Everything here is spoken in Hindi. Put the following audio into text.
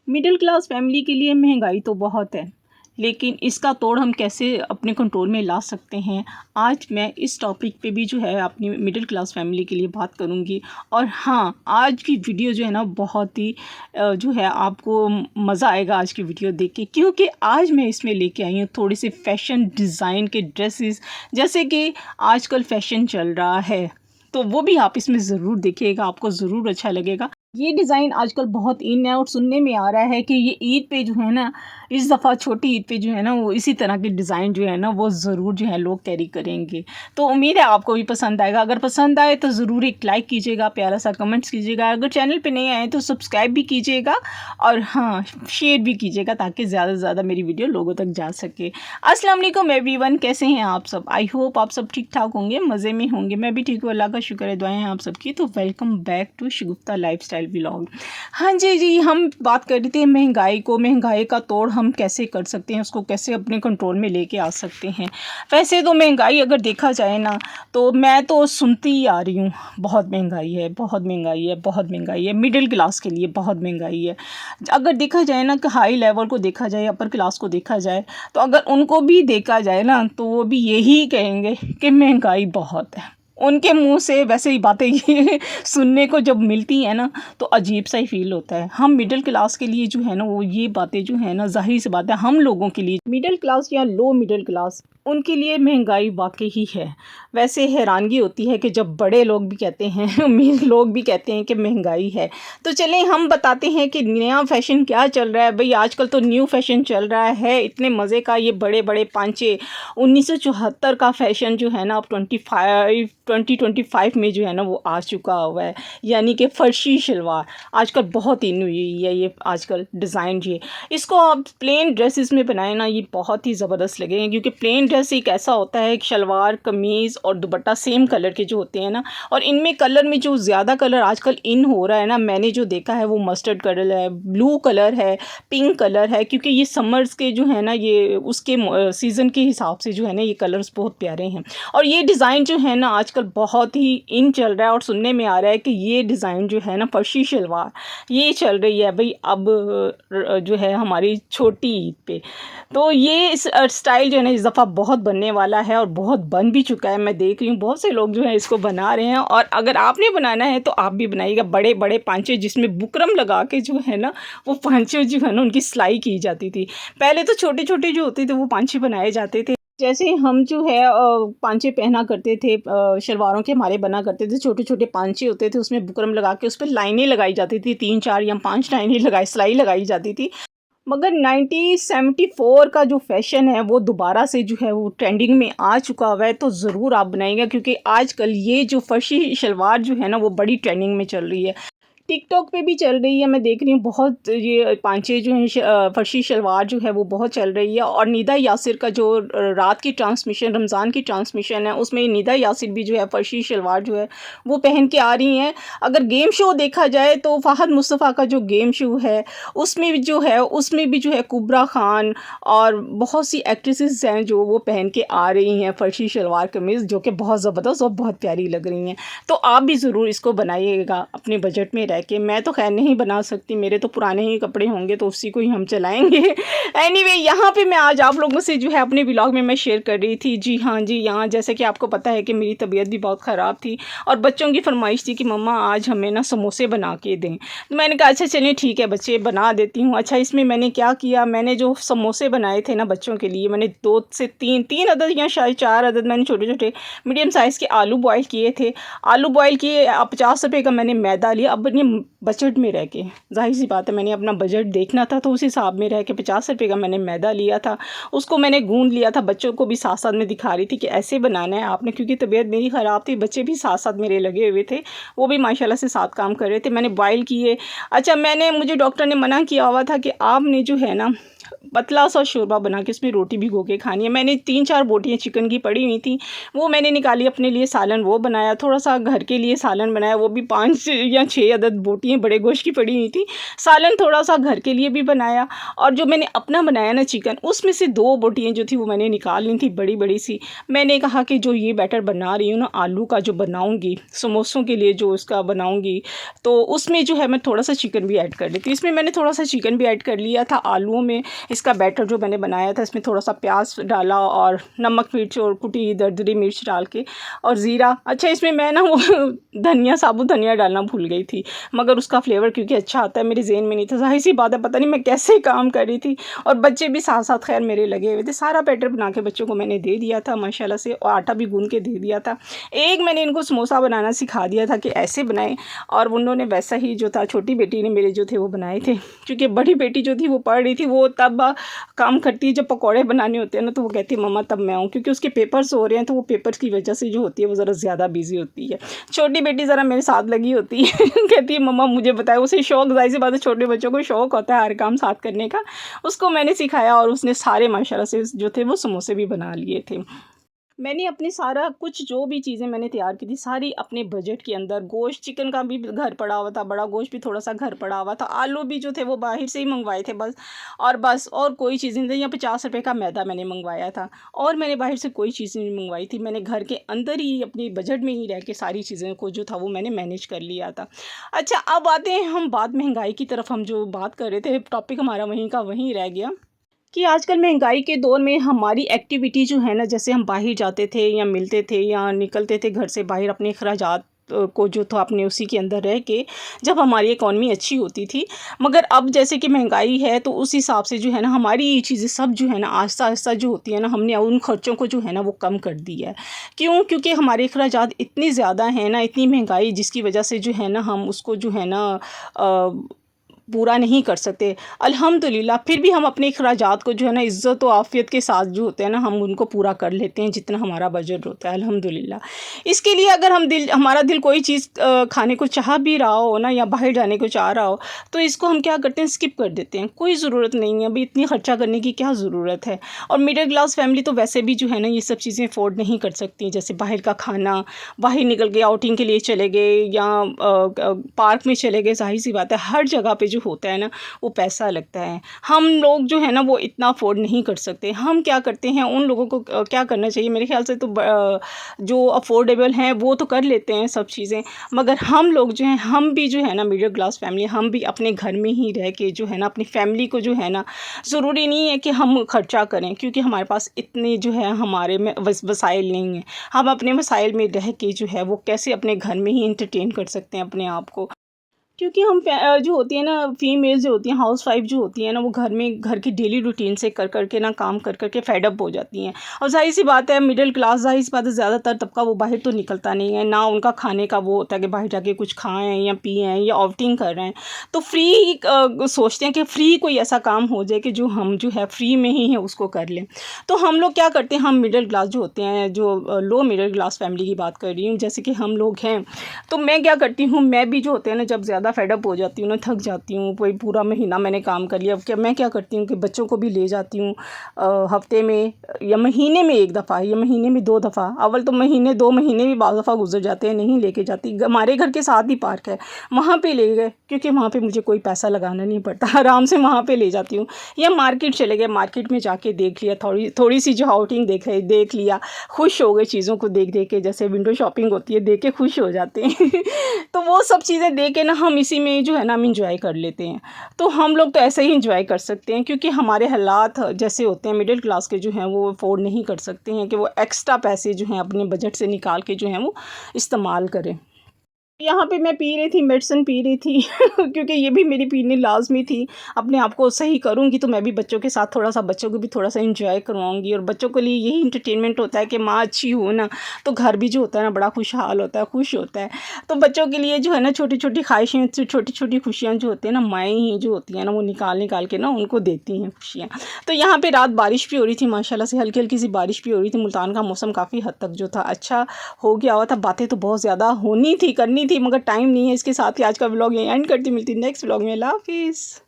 मिडिल क्लास फैमिली के लिए महंगाई तो बहुत है, लेकिन इसका तोड़ हम कैसे अपने कंट्रोल में ला सकते हैं। आज मैं इस टॉपिक पे भी जो है अपनी मिडिल क्लास फैमिली के लिए बात करूँगी। और हाँ, आज की वीडियो जो है ना बहुत ही जो है आपको मज़ा आएगा आज की वीडियो देख के, क्योंकि आज मैं इसमें लेके आई हूँ थोड़ी सी फैशन डिज़ाइन के ड्रेसेस, जैसे कि आजकल फैशन चल रहा है, तो वो भी आप इसमें ज़रूर देखिएगा, आपको ज़रूर अच्छा लगेगा। ये डिज़ाइन आजकल बहुत इन है और सुनने में आ रहा है कि ये ईद पे जो है ना, इस दफ़ा छोटी ईद पे जो है ना, वो इसी तरह के डिज़ाइन जो है ना वो ज़रूर जो है लोग कैरी करेंगे। तो उम्मीद है आपको भी पसंद आएगा। अगर पसंद आए तो ज़रूर एक लाइक कीजिएगा, प्यारा सा कमेंट्स कीजिएगा। अगर चैनल पे नए आए तो सब्सक्राइब भी कीजिएगा और हाँ, शेयर भी कीजिएगा ताकि ज़्यादा से ज़्यादा मेरी वीडियो लोगों तक जा सके। अस्सलाम वालेकुम एवरीवन, कैसे हैं आप सब? आई होप आप सब ठीक ठाक होंगे, मज़े में होंगे। मैं भी ठीक हूँ, अल्लाह का शुक्र है, दुआएं हैं आप सबकी। तो welcome back to Shagufta lifestyle vlog. हाँ जी, हम बात कर रहे थे महंगाई का तोड़ हम कैसे कर सकते हैं, उसको कैसे अपने कंट्रोल में लेके आ सकते हैं। वैसे तो महंगाई अगर देखा जाए ना, तो मैं तो सुनती ही आ रही हूँ, बहुत महंगाई है, बहुत महंगाई है, बहुत महंगाई है। मिडिल क्लास के लिए बहुत महंगाई है। अगर देखा जाए ना कि हाई लेवल को देखा जाए, अपर क्लास को देखा जाए, तो अगर उनको भी देखा जाए ना, तो वो भी यही कहेंगे कि महंगाई बहुत है। उनके मुंह से वैसे ही बातें ये सुनने को जब मिलती हैं ना, तो अजीब सा ही फील होता है। हम मिडिल क्लास के लिए जो है ना, वो ये बातें जो है ना, ज़ाहिर सी बात है, हम लोगों के लिए मिडिल क्लास या लो मिडिल क्लास, उनके लिए महंगाई वाकई ही है। वैसे हैरानगी होती है कि जब बड़े लोग भी कहते हैं, अमीर लोग भी कहते हैं कि महंगाई है। तो चलें हम बताते हैं कि नया फैशन क्या चल रहा है। भाई आजकल तो न्यू फैशन चल रहा है, इतने मज़े का, ये बड़े बड़े पांचे 1974 का फैशन जो है ना, अब 2025 में जो है ना वो आ चुका हुआ है, यानी कि फ़र्शी शलवार आजकल बहुत इन हुई है। ये आजकल डिज़ाइन जी, इसको आप प्लेन ड्रेसेस में बनाए ना, ये बहुत ही ज़बरदस्त लगेंगे, क्योंकि प्लेन ड्रेस एक ऐसा होता है, एक शलवार कमीज़ और दुपट्टा सेम कलर के जो होते हैं ना, और इनमें कलर में जो ज़्यादा कलर आजकल इन हो रहा है ना, मैंने जो देखा है वो मस्टर्ड कलर है, ब्लू कलर है, पिंक कलर है, क्योंकि ये समर्स के जो है ना, ये उसके सीज़न के हिसाब से जो है ना, ये कलर्स बहुत प्यारे हैं। और ये डिज़ाइन जो है ना आजकल बहुत ही इन चल रहा है, और सुनने में आ रहा है कि ये डिज़ाइन जो है ना, फर्शी शलवार ये चल रही है भाई अब जो है हमारी छोटी ईद पे। तो ये स्टाइल जो है ना, इस दफ़ा बहुत बनने वाला है और बहुत बन भी चुका है। मैं देख रही हूँ बहुत से लोग जो है इसको बना रहे हैं, और अगर आपने बनाना है तो आप भी बनाइएगा। बड़े बड़े पांचे जिसमें बुकरम लगा के जो है ना, वो पांचे जो है ना उनकी सिलाई की जाती थी। पहले तो छोटे छोटे जो होते थे वो पांचे बनाए जाते थे, जैसे हम जो है पांचे पहना करते थे, शलवारों के हमारे बना करते थे, छोटे छोटे पांचे होते थे, उसमें बुकरम लगा के उस पर लाइनें लगाई जाती थी, 3 4 या 5 लाइनें सिलाई लगाई जाती थी। मगर 1974 का जो फैशन है वो दोबारा से जो है वो ट्रेंडिंग में आ चुका हुआ है, तो ज़रूर आप बनाइएगा, क्योंकि आजकल ये जो फर्शी शलवार जो है ना वो बड़ी ट्रेंडिंग में चल रही है। टिकटॉक पे भी चल रही है, मैं देख रही हूँ बहुत, ये पांचे जो हैं फर्शी शलवार जो है वो बहुत चल रही है। और निदा यासिर का जो रात की ट्रांसमिशन, रमज़ान की ट्रांसमिशन है, उसमें निदा यासिर भी जो है फर्शी शलवार जो है वो पहन के आ रही हैं। अगर गेम शो देखा जाए तो फ़ाहद मुस्तफ़ा का जो गेम शो है उसमें भी जो है कुबरा खान और बहुत सी एक्ट्रेसेस हैं जो वो पहन के आ रही हैं फर्शी शलवार कमीज़, जो कि बहुत ज़बरदस्त और बहुत प्यारी लग रही हैं। तो आप भी ज़रूर इसको बनाइएगा अपने बजट में रह के। मैं तो खैर नहीं बना सकती, मेरे तो पुराने ही कपड़े होंगे, तो उसी को ही हम चलाएंगे। एनीवे, यहाँ पे मैं आज आप लोगों से जो है अपने व्लॉग में मैं शेयर कर रही थी। जी हाँ जी, यहाँ जैसे कि आपको पता है कि मेरी तबीयत भी बहुत ख़राब थी, और बच्चों की फरमाइश थी कि मम्मा आज हमें ना समोसे बना के दें। तो मैंने कहा अच्छा चलिए ठीक है बच्चे, बना देती हूँ। अच्छा, इसमें मैंने क्या किया, मैंने जो समोसे बनाए थे ना बच्चों के लिए, मैंने 2 से 3 अदद या शायद 4 अदद मैंने छोटे छोटे मीडियम साइज़ के आलू बॉयल किए थे। आलू बॉयल किए, 50 रुपये का मैंने मैदा लिया। अब ये बजट में रह के, जाहिर सी बात है मैंने अपना बजट देखना था, तो उस हिसाब में रह के 50 रुपये का मैंने मैदा लिया था, उसको मैंने गूंद लिया था। बच्चों को भी साथ साथ में दिखा रही थी कि ऐसे बनाना है आपने, क्योंकि तबीयत मेरी ख़राब थी, बच्चे भी साथ साथ मेरे लगे हुए थे, वो भी माशाल्लाह से साथ काम कर रहे थे। मैंने बॉयल किए। अच्छा, मुझे डॉक्टर ने मना किया हुआ था कि आपने जो है ना पतला सा शोरबा बना के उसमें रोटी भिगो के खानी है। मैंने 3-4 बोटियाँ चिकन की पड़ी हुई थी, वो मैंने निकाली अपने लिए, सालन वो बनाया, थोड़ा सा घर के लिए सालन बनाया, वो भी 5 या 6 अदद बोटियाँ बड़े गोश्त की पड़ी हुई थी। सालन थोड़ा सा घर के लिए भी बनाया, और जो मैंने अपना बनाया ना चिकन, उसमें से 2 बोटियाँ जो थी वो मैंने निकाल ली थी बड़ी बड़ी सी। मैंने कहा कि जो ये बैटर बना रही हूँ ना आलू का, जो बनाऊँगी समोसों के लिए, जो उसका बनाऊँगी, तो उसमें जो है मैं थोड़ा सा चिकन भी ऐड कर लेती हूँ। इसमें मैंने थोड़ा सा चिकन भी ऐड कर लिया था आलूओं में। इसका बैटर जो मैंने बनाया था, इसमें थोड़ा सा प्याज डाला और नमक मिर्च और कुटी दरदरी मिर्च डाल के, और ज़ीरा। अच्छा, इसमें मैं ना वो धनिया, साबुत धनिया डालना भूल गई थी, मगर उसका फ्लेवर क्योंकि अच्छा आता है मेरे ज़हन में नहीं था। ज़ाहिर सी बात है, पता नहीं मैं कैसे काम कर रही थी, और बच्चे भी साथ साथ खैर मेरे लगे हुए थे। सारा बैटर बना के बच्चों को मैंने दे दिया था माशाल्लाह से, और आटा भी गूंद के दे दिया था। एक मैंने इनको समोसा बनाना सिखा दिया था कि ऐसे बनाएं, और उन्होंने वैसा ही जो था, छोटी बेटी ने मेरे जो थे वो बनाए थे। क्योंकि बड़ी बेटी जो थी वो पढ़ रही थी, वो तब काम करती है जब पकौड़े बनाने होते हैं ना, तो वो कहती है मम्मा तब मैं आऊँ, क्योंकि उसके पेपर्स हो रहे हैं, तो वो पेपर्स की वजह से जो होती है वो ज़रा ज़्यादा बिजी होती है। छोटी बेटी ज़रा मेरे साथ लगी होती है कहती है मम्मा मुझे बताए, उसे शौक, जाहिर सी बात है छोटे बच्चों को शौक होता है हर काम साथ करने का। उसको मैंने सिखाया, और उसने सारे माशाल्लाह से जो थे वो समोसे भी बना लिए थे। मैंने अपनी सारा कुछ जो भी चीज़ें मैंने तैयार की थी सारी अपने बजट के अंदर। गोश्त चिकन का भी घर पड़ा हुआ था, बड़ा गोश्त भी थोड़ा सा घर पड़ा हुआ था, आलू भी जो थे वो बाहर से ही मंगवाए थे बस, और कोई चीज़ नहीं थी। या 50 रुपये का मैदा मैंने मंगवाया था, और मैंने बाहर से कोई चीज़ नहीं मंगवाई थी। मैंने घर के अंदर ही अपनी बजट में ही रह के सारी चीज़ें को जो था वो मैंने मैनेज कर लिया था। अच्छा, अब आते हैं हम बात महंगाई की तरफ। हम जो बात कर रहे थे, टॉपिक हमारा वहीं का वहीं रह गया कि आजकल महंगाई के दौर में हमारी एक्टिविटी जो है ना, जैसे हम बाहर जाते थे या मिलते थे या निकलते थे घर से बाहर अपने अखराजात को जो था अपने उसी के अंदर रह के, जब हमारी इकॉनमी अच्छी होती थी। मगर अब जैसे कि महंगाई है, तो उस हिसाब से जो है ना हमारी ये चीज़ें सब जो है ना आहिस्ता आहिस्ता जो होती है ना, हमने उन खर्चों को जो है ना वो कम कर दिया है। क्यों? क्योंकि हमारे अखराजात इतने ज़्यादा हैं ना, इतनी महंगाई, जिसकी वजह से जो है ना हम उसको जो है ना पूरा नहीं कर सकते। अल्हम्दुलिल्लाह फिर भी हम अपने अखराजात को जो है ना इज़्ज़त व आफ़ियत के साथ जो होते हैं ना, हम उनको पूरा कर लेते हैं जितना हमारा बजट होता है अल्हम्दुलिल्लाह। इसके लिए अगर हमारा दिल कोई चीज़ खाने को चाह भी रहा हो ना, या बाहर जाने को चाह रहा हो, तो इसको हम क्या करते हैं, स्किप कर देते हैं। कोई ज़रूरत नहीं है, अभी इतनी खर्चा करने की क्या ज़रूरत है। और मिडिल क्लास फैमिली तो वैसे भी जो है ना ये सब चीज़ें अफ़ोर्ड नहीं कर सकती, जैसे बाहर का खाना, बाहर निकल के आउटिंग के लिए चले गए, या पार्क में चले गए। ज़ाहिर सी बात है हर जगह पे जो होता है ना वो पैसा लगता है। हम लोग जो है ना वो इतना अफोर्ड नहीं कर सकते। हम क्या करते हैं, उन लोगों को क्या करना चाहिए मेरे ख़्याल से, तो जो अफोर्डेबल हैं वो तो कर लेते हैं सब चीज़ें, मगर हम लोग जो हैं, हम भी जो है ना मिडिल क्लास फैमिली, हम भी अपने घर में ही रह के जो है ना अपनी फैमिली को जो है ना, ज़रूरी नहीं है कि हम खर्चा करें, क्योंकि हमारे पास इतने जो है हमारे में वसाइल नहीं हैं। हम अपने वसाइल में रह के जो है वो कैसे अपने घर में ही इंटरटेन कर सकते हैं अपने आप को। क्योंकि हम जो होती है ना फीमेल जो होती हैं, हाउसवाइफ जो होती है ना, वो घर की डेली रूटीन से कर के ना, काम कर के फेड अप हो जाती हैं। और ज़ाहिर सी बात है मिडिल क्लास, ज़ाहिर सी बात है ज़्यादातर तबका वो बाहर तो निकलता नहीं है ना, उनका खाने का वो होता है कि बाहर जाके कुछ खाएं या पिएं या आउटिंग कर रहे हैं, तो फ्री सोचते हैं कि फ्री कोई ऐसा काम हो जाए कि जो हम जो है फ्री में ही है उसको कर लें। तो हम लोग क्या करते हैं, हम मिडिल क्लास जो होते हैं, जो लो मिडिल क्लास फैमिली की बात कर रही हूँ, जैसे कि हम लोग हैं, तो मैं क्या करती हूँ, मैं भी जो होते हैं ना जब ज़्यादा फेडअप हो जाती हूँ ना, थक जाती हूँ, कोई पूरा महीना मैंने काम कर लिया, क्या मैं क्या करती हूँ कि बच्चों को भी ले जाती हूँ हफ्ते में या महीने में 1 दफ़ा या महीने में 2 दफ़ा। अव्वल तो महीने 2 महीने भी बाज़ दफ़ा गुजर जाते हैं, नहीं लेके जाती। हमारे घर के साथ ही पार्क है, वहाँ पे ले गए, क्योंकि वहाँ पे मुझे कोई पैसा लगाना नहीं पड़ता, आराम से वहाँ पे ले जाती हूँ। या मार्केट चले गए, मार्केट में जाके देख लिया, थोड़ी सी जो आउटिंग देख लिया, खुश हो गए चीज़ों को देख के, जैसे विंडो शॉपिंग होती है, देख के खुश हो जाते हैं तो वो सब चीज़ें देख के ना हम इसी में जो है ना हम इंजॉय कर लेते हैं। तो हम लोग तो ऐसे ही इंजॉय कर सकते हैं, क्योंकि हमारे हालात जैसे होते हैं मिडिल क्लास के जो हैं वो अफोर्ड नहीं कर सकते हैं कि वो एक्स्ट्रा पैसे जो हैं अपने बजट से निकाल के जो हैं वो इस्तेमाल करें। यहाँ पे मैं पी रही थी, मेडिसिन पी रही थी क्योंकि ये भी मेरी पीनी लाज़मी थी। अपने आप को सही करूँगी तो मैं भी बच्चों के साथ थोड़ा-सा, बच्चों को भी थोड़ा-सा एन्जॉय करवाऊँगी, और बच्चों के लिए यही एंटरटेनमेंट होता है कि माँ अच्छी हो ना, तो घर भी जो होता है ना बड़ा खुशहाल होता है, खुश होता है। तो बच्चों के लिए जो है ना छोटी-छोटी ख़्वाहिशें, छोटी-छोटी खुशियाँ जो होती हैं ना, माएँ ही जो होती हैं ना वो निकाल के ना उनको देती हैं खुशियाँ। तो यहाँ पे रात बारिश भी हो रही थी माशाल्लाह से, हल्की-हल्की सी बारिश भी हो रही थी। मुल्तान का मौसम काफ़ी हद तक जो था अच्छा हो गया हुआ था। बातें तो बहुत ज़्यादा होनी थी, करनी थी, मगर टाइम नहीं है। इसके साथ ही आज का व्लॉग यहीं एंड करती, मिलती नेक्स्ट व्लॉग में। अल्लाह हाफ़िज़।